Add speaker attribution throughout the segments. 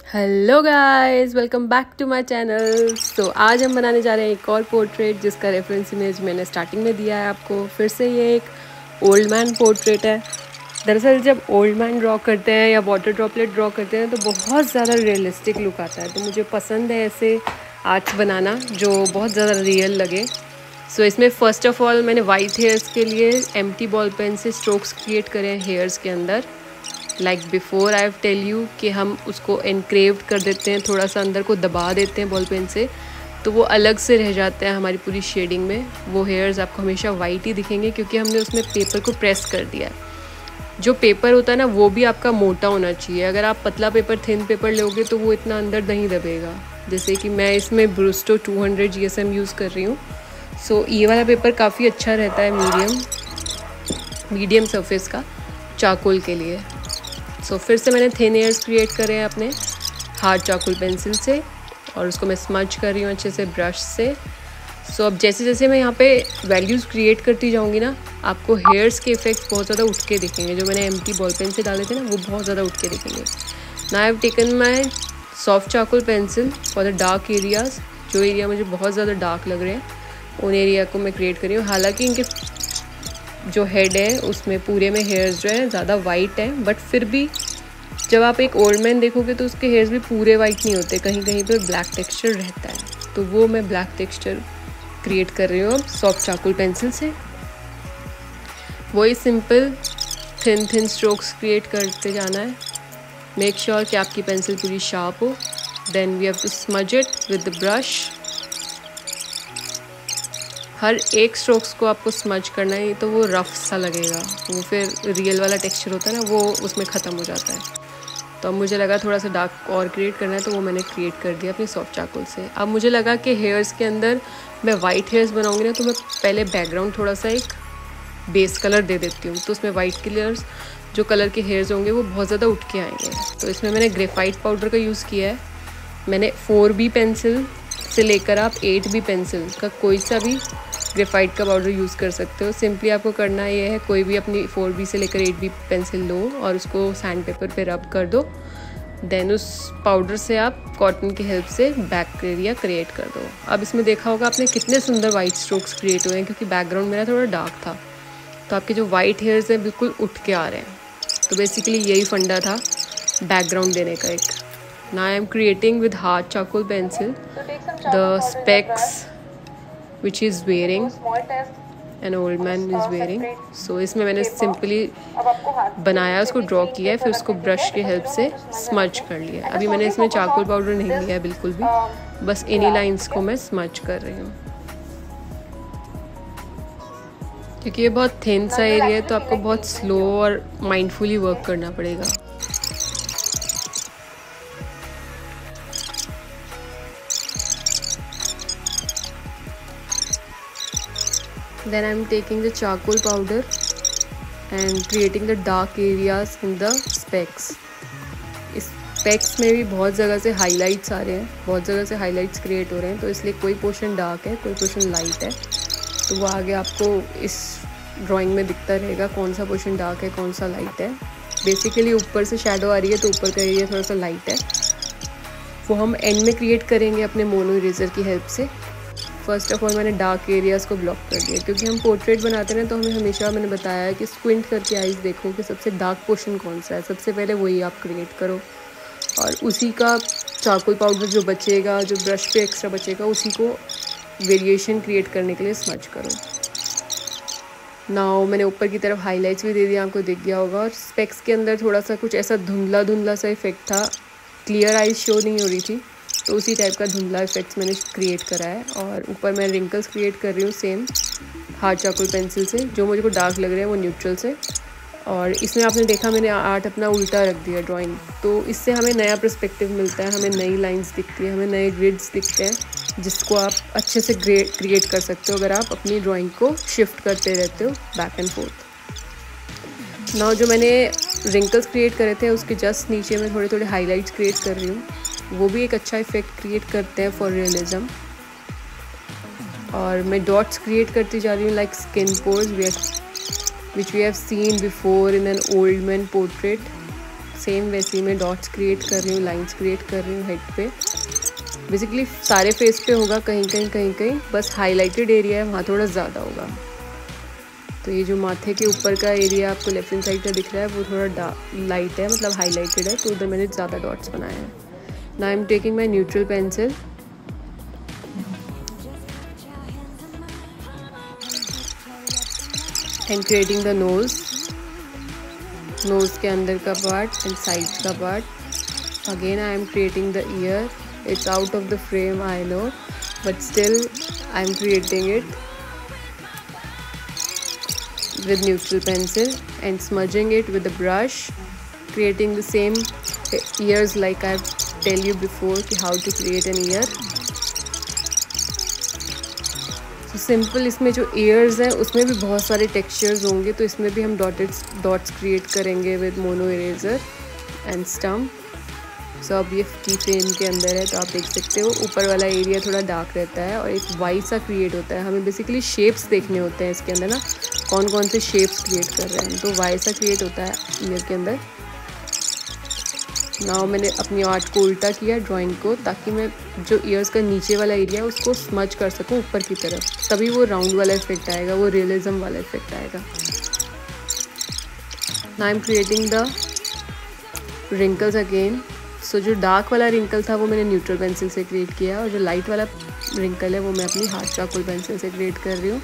Speaker 1: Hello guys, welcome back to my channel. तो आज हम बनाने जा रहे हैं एक और पोर्ट्रेट जिसका रेफरेंस इमेज मैंने स्टार्टिंग में दिया है आपको। फिर से ये एक ओल्ड मैन पोर्ट्रेट है। दरअसल जब ओल्ड मैन ड्रॉ करते हैं या वाटर ड्रॉपलेट ड्रॉ करते हैं तो बहुत ज़्यादा रियलिस्टिक लुक आता है। तो मुझे पसंद है ऐसे आर्ट्स बनाना जो बहुत ज़्यादा रियल लगे। सो इसमें फ़र्स्ट ऑफ़ ऑल मैंने वाइट हेयर्स के लिए एम्प्टी बॉल पेन से स्ट्रोक्स क्रिएट करे हैं हेयर्स के अंदर। Like before I have tell you कि हम उसको एनक्रेव्ड कर देते हैं, थोड़ा सा अंदर को दबा देते हैं बॉल पेन से, तो वो अलग से रह जाते हैं हमारी पूरी शेडिंग में। वो हेयर्स आपको हमेशा वाइट ही दिखेंगे क्योंकि हमने उसमें पेपर को प्रेस कर दिया है। जो पेपर होता है ना वो भी आपका मोटा होना चाहिए। अगर आप पतला पेपर, थिन पेपर लोगे तो वो इतना अंदर नहीं दबेगा। जैसे कि मैं इसमें ब्रूस्टो 200 GSM यूज़ कर रही हूँ। सो ये वाला पेपर काफ़ी अच्छा रहता है मीडियम सरफेस का चारकोल के लिए। सो फिर से मैंने थिन एयर्स क्रिएट करे हैं अपने हार्ड चारकोल पेंसिल से और उसको मैं स्मज कर रही हूँ अच्छे से ब्रश से। सो अब जैसे जैसे मैं यहाँ पे वैल्यूज़ क्रिएट करती जाऊँगी ना, आपको हेयर्स के इफेक्ट्स बहुत ज़्यादा उठ के दिखेंगे। जो मैंने एम्प्टी बॉल पेन से डाले थे ना वो बहुत ज़्यादा उठ के दिखेंगे। Now I have taken my soft charcoal pencil for the dark areas. जो एरिया मुझे बहुत ज़्यादा डार्क लग रहे हैं उन एरिया को मैं क्रिएट कर रही हूँ। हालाँकि इनके जो हेड है उसमें पूरे में हेयर्स जो है ज़्यादा वाइट है, बट फिर भी जब आप एक ओल्ड मैन देखोगे तो उसके हेयर्स भी पूरे वाइट नहीं होते, कहीं कहीं पे ब्लैक टेक्सचर रहता है। तो वो मैं ब्लैक टेक्सचर क्रिएट कर रही हूँ अब सॉफ्ट चारकोल पेंसिल से। वही सिंपल थिन स्ट्रोक्स क्रिएट करते जाना है। मेक श्योर कि आपकी पेंसिल पूरी शार्प हो। Then we have to smudge it with the brush. हर एक स्ट्रोक्स को आपको स्मज करना है, तो वो रफ सा लगेगा, वो फिर रियल वाला टेक्सचर होता है ना वो उसमें ख़त्म हो जाता है। तो अब मुझे लगा थोड़ा सा डार्क और क्रिएट करना है तो वो मैंने क्रिएट कर दिया अपनी सॉफ्ट चारकोल से। अब मुझे लगा कि हेयर्स के अंदर मैं वाइट हेयर्स बनाऊंगी ना, तो मैं पहले बैकग्राउंड थोड़ा सा एक बेस कलर दे देती हूँ। तो उसमें वाइट कलर्स जो कलर के हेयर्स होंगे वो बहुत ज़्यादा उठ के आएंगे। तो इसमें मैंने ग्रेफाइट पाउडर का यूज़ किया है। मैंने 4B पेंसिल से लेकर आप 8B पेंसिल का कोई सा भी ग्रेफाइट का पाउडर यूज़ कर सकते हो। सिंपली आपको करना ये है, कोई भी अपनी 4B से लेकर 8B पेंसिल लो और उसको सैंड पेपर पे रब कर दो। देन उस पाउडर से आप कॉटन की हेल्प से बैक एरिया क्रिएट कर दो। अब इसमें देखा होगा आपने कितने सुंदर वाइट स्ट्रोक्स क्रिएट हुए हैं, क्योंकि बैकग्राउंड मेरा थोड़ा डार्क था। तो आपके जो वाइट हेयर्स हैं बिल्कुल उठ के आ रहे हैं। तो बेसिकली यही फंडा था बैकग्राउंड देने का एक। Now I am creating with hard charcoal pencil the specs which is wearing an old man is wearing. So इसमें मैंने सिंपली बनाया, उसको ड्रॉ किया है, फिर उसको ब्रश की हेल्प से स्मच कर लिया। अभी मैंने इसमें चारकोल पाउडर नहीं लिया है बिल्कुल भी, बस इन्हीं लाइंस को मैं स्मच कर रही हूँ। क्योंकि ये बहुत थिन सा एरिया है तो आपको बहुत स्लो और माइंडफुली वर्क करना पड़ेगा। Then I am taking the charcoal powder and creating the dark areas in the specks. इस स्पेक्स में भी बहुत जगह से हाइलाइट्स आ रहे हैं, बहुत जगह से हाइलाइट्स क्रिएट हो रहे हैं। तो इसलिए कोई पोर्शन डार्क है, कोई पोर्शन लाइट है। तो वो आगे आपको इस ड्राइंग में दिखता रहेगा कौन सा पोर्शन डार्क है, कौन सा लाइट है। बेसिकली ऊपर से शेडो आ रही है तो ऊपर का एरिया थोड़ा सा लाइट है। वो हम एंड में क्रिएट करेंगे अपने मोनो इरेजर की हेल्प से। फर्स्ट ऑफ ऑल मैंने डार्क एरियाज़ को ब्लॉक कर दिया, क्योंकि हम पोर्ट्रेट बनाते हैं तो हमें हमेशा मैंने बताया है कि स्क्विंट करके आइज़ देखो कि सबसे डार्क पोर्शन कौन सा है, सबसे पहले वही आप क्रिएट करो और उसी का चारकोल पाउडर जो बचेगा, जो ब्रश पे एक्स्ट्रा बचेगा, उसी को वेरिएशन क्रिएट करने के लिए स्मच करो। नाउ मैंने ऊपर की तरफ हाईलाइट्स भी दे दिया, आपको दिख गया होगा। और स्पेक्स के अंदर थोड़ा सा कुछ ऐसा धुंधला धुंधला सा इफेक्ट था, क्लियर आइज शो नहीं हो रही थी, तो उसी टाइप का धुंधला इफेक्ट्स मैंने क्रिएट करा है। और ऊपर मैं रिंकल्स क्रिएट कर रही हूँ सेम हार्ड चारकोल पेंसिल से। जो मुझे को डार्क लग रहे हैं वो न्यूट्रल से। और इसमें आपने देखा मैंने आर्ट अपना उल्टा रख दिया ड्राइंग, तो इससे हमें नया पर्सपेक्टिव मिलता है, हमें नई लाइंस दिखती हैं, हमें नए ग्रिड्स दिखते हैं, जिसको आप अच्छे से क्रिएट कर सकते हो अगर आप अपनी ड्राइंग को शिफ्ट करते रहते हो बैक एंड फोर्थ। नाउ जो मैंने रिंकल्स क्रिएट करे थे उसके जस्ट नीचे में थोड़े थोड़े हाईलाइट्स क्रिएट कर रही हूँ। वो भी एक अच्छा इफेक्ट क्रिएट करते हैं फॉर रियलिज्म। और मैं डॉट्स क्रिएट करती जा रही हूँ like skin pores which we have seen before in an old man portrait. Same वैसे ही मैं डॉट्स क्रिएट कर रही हूँ, लाइंस क्रिएट कर रही हूँ हेड पे। बेसिकली सारे फेस पे होगा, कहीं बस हाईलाइटेड एरिया है वहाँ थोड़ा ज़्यादा होगा। तो ये जो माथे के ऊपर का एरिया आपको लेफ्ट हैंड साइड का दिख रहा है वो थोड़ा लाइट है, मतलब हाईलाइटेड है, तो उधर मैंने ज़्यादा डॉट्स बनाए हैं। Now I am taking my neutral pencil and creating the nose के अंदर का पार्ट एंड साइड का part. Again I am creating the ear. It's out of the frame, I know, but still I'm creating it with neutral pencil and smudging it with a brush, creating the same ears like I've tell you before कि how to create an ear. So simple, इसमें जो ears हैं उसमें भी बहुत सारे textures होंगे, तो इसमें भी हम dots create करेंगे with mono eraser and stump. सो अब ये की फ्रेम के अंदर है, तो आप देख सकते हो ऊपर वाला एरिया थोड़ा डार्क रहता है और एक वाई सा क्रिएट होता है। हमें बेसिकली शेप्स देखने होते हैं इसके अंदर ना, कौन कौन से शेप्स क्रिएट कर रहे हैं, तो वाई सा क्रिएट होता है ईयर के अंदर। नाउ मैंने अपनी आर्ट को उल्टा किया ड्राइंग को, ताकि मैं जो ईयर्स का नीचे वाला एरिया है उसको स्मच कर सकूँ ऊपर की तरफ, तभी वो राउंड वाला इफेक्ट आएगा, वो रियलिज्म वाला इफेक्ट आएगा। Now I am creating the wrinkles again. So जो डार्क वाला रिंकल था वो मैंने न्यूट्रल पेंसिल से क्रिएट किया, और जो लाइट वाला रिंकल है वो मैं अपनी हार्ड चारकोल पेंसिल से क्रिएट कर रही हूँ।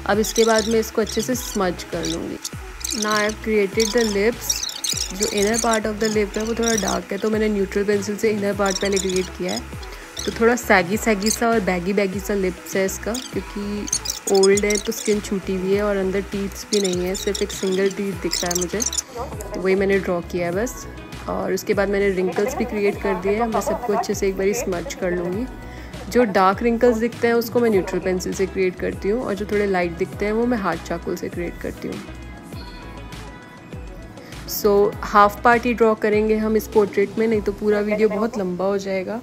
Speaker 1: अब इसके बाद मैं इसको अच्छे से स्मज कर लूँगी। Now I have created the lips. जो inner part of the lip है वो थोड़ा डार्क है, तो मैंने न्यूट्रल पेंसिल से इनर पार्ट पहले क्रिएट किया है। तो थोड़ा सैगी सा और बैगी सा लिप्स है इसका, क्योंकि ओल्ड है तो स्किन छूटी हुई है और अंदर टीथ्स भी नहीं है, सिर्फ एक सिंगल टीथ दिख रहा है मुझे, तो वही मैंने ड्रॉ किया है बस। और उसके बाद मैंने रिंकल्स भी क्रिएट कर दिए हैं। मैं सबको अच्छे से एक बारी स्मच कर लूँगी। जो डार्क रिंकल्स दिखते हैं उसको मैं न्यूट्रल पेंसिल से क्रिएट करती हूँ, और जो थोड़े लाइट दिखते हैं वो मैं हार्ड चारकोल से क्रिएट करती हूँ। सो हाफ पार्ट ही ड्रॉ करेंगे हम इस पोर्ट्रेट में, नहीं तो पूरा वीडियो बहुत लंबा हो जाएगा।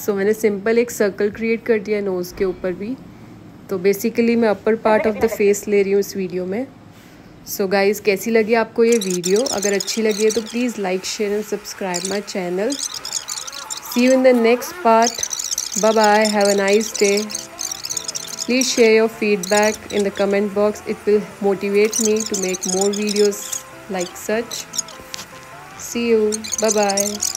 Speaker 1: सो मैंने सिंपल एक सर्कल क्रिएट कर दिया नोज़ के ऊपर भी। तो बेसिकली मैं upper part of the face ले रही हूँ इस वीडियो में। सो गाइज़, कैसी लगी आपको ये वीडियो? अगर अच्छी लगी है तो please like, share and subscribe my channel. See you in the next part. Bye bye, have a nice day. Please share your feedback in the comment box. It will motivate me to make more videos like such. See you. Bye bye.